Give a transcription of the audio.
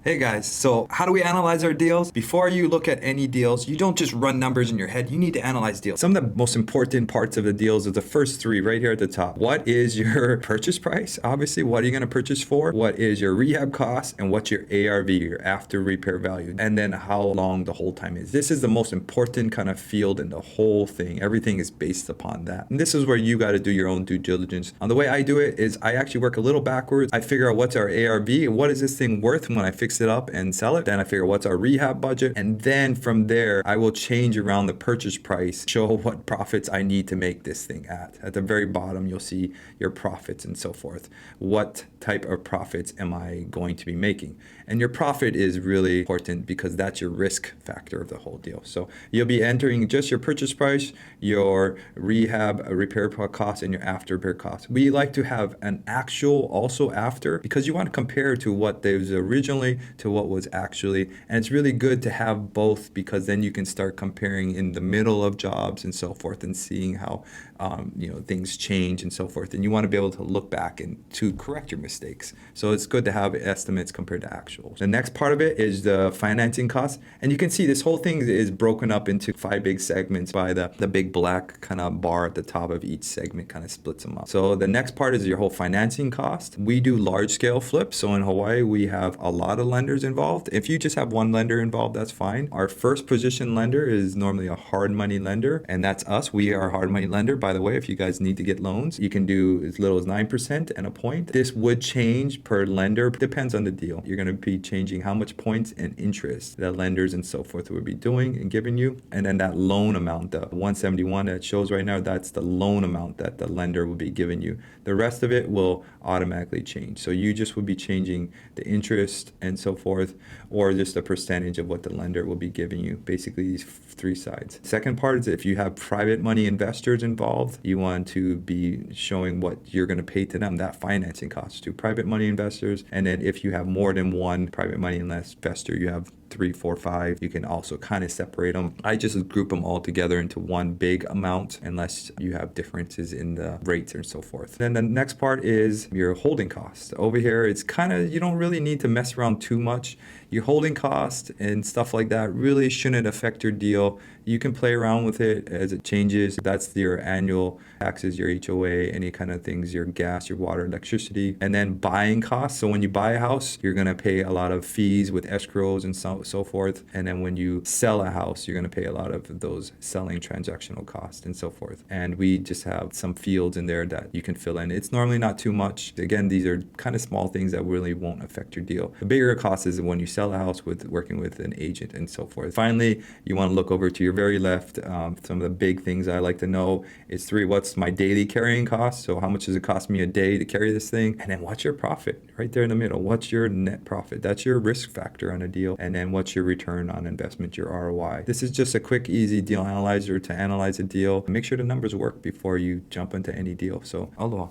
Hey guys, so how do we analyze our deals? Before you look at any deals, you don't just run numbers in your head, you need to analyze deals. Some of the most important parts of the deals are the first three right here at the top. What is your purchase price? Obviously, what are you going to purchase for? What is your rehab cost? And what's your ARV, your after repair value? And then how long the hold time is. This is the most important kind of field in the whole thing. Everything is based upon that. And this is where you got to do your own due diligence. The way I do it is I actually work a little backwards. I figure out what's our ARV and what is this thing worth when I fix it up and sell it. Then I figure what's our rehab budget. And then from there, I will change around the purchase price, show what profits I need to make this thing at. At the very bottom, you'll see your profits and so forth. What type of profits am I going to be making? And your profit is really important because that's your risk factor of the whole deal. So you'll be entering just your purchase price, your rehab, repair cost, and your after repair cost. We like to have an actual also after because you want to compare to what there was originally to what was actually. And it's really good to have both because then you can start comparing in the middle of jobs and so forth and seeing how things change and so forth. And you want to be able to look back and to correct your mistakes. So it's good to have estimates compared to actuals. The next part of it is the financing costs. And you can see this whole thing is broken up into 5 big segments by the big black kind of bar at the top of each segment kind of splits them up. So the next part is your whole financing cost. We do large scale flips. So in Hawaii, we have a lot of lenders involved. If you just have one lender involved, that's fine. Our first position lender is normally a hard money lender, and that's us. We are a hard money lender. By the way, if you guys need to get loans, you can do as little as 9% and a point. This would change per lender. Depends on the deal. You're going to be changing how much points and interest that lenders and so forth would be doing and giving you. And then that loan amount, the 171 that shows right now, that's the loan amount that the lender will be giving you. The rest of it will automatically change. So you just would be changing the interest and so forth, or just a percentage of what the lender will be giving you. Basically, these 3 sides. Second part is if you have private money investors involved, you want to be showing what you're going to pay to them, that financing cost to private money investors. And then if you have more than one private money investor, you have 3, 4, 5, you can also kind of separate them. I just group them all together into one big amount unless you have differences in the rates and so forth. Then the next part is your holding costs. Over here, it's kind of, you don't really need to mess around too much. Your holding cost and stuff like that really shouldn't affect your deal. You can play around with it as it changes. That's your annual taxes, your HOA, any kind of things, your gas, your water, electricity, and then buying costs. So when you buy a house, you're going to pay a lot of fees with escrows and so forth. And then when you sell a house, you're going to pay a lot of those selling transactional costs and so forth. And we just have some fields in there that you can fill in. It's normally not too much. Again, these are kind of small things that really won't affect your deal. The bigger cost is when you sell a house with working with an agent and so forth. Finally, you want to look over to your very left. Some of the big things I like to know is 3, what's my daily carrying cost? So how much does it cost me a day to carry this thing? And then what's your profit? Right there in the middle. What's your net profit? That's your risk factor on a deal. And then what's your return on investment, your ROI? This is just a quick, easy deal analyzer to analyze a deal. Make sure the numbers work before you jump into any deal. So aloha.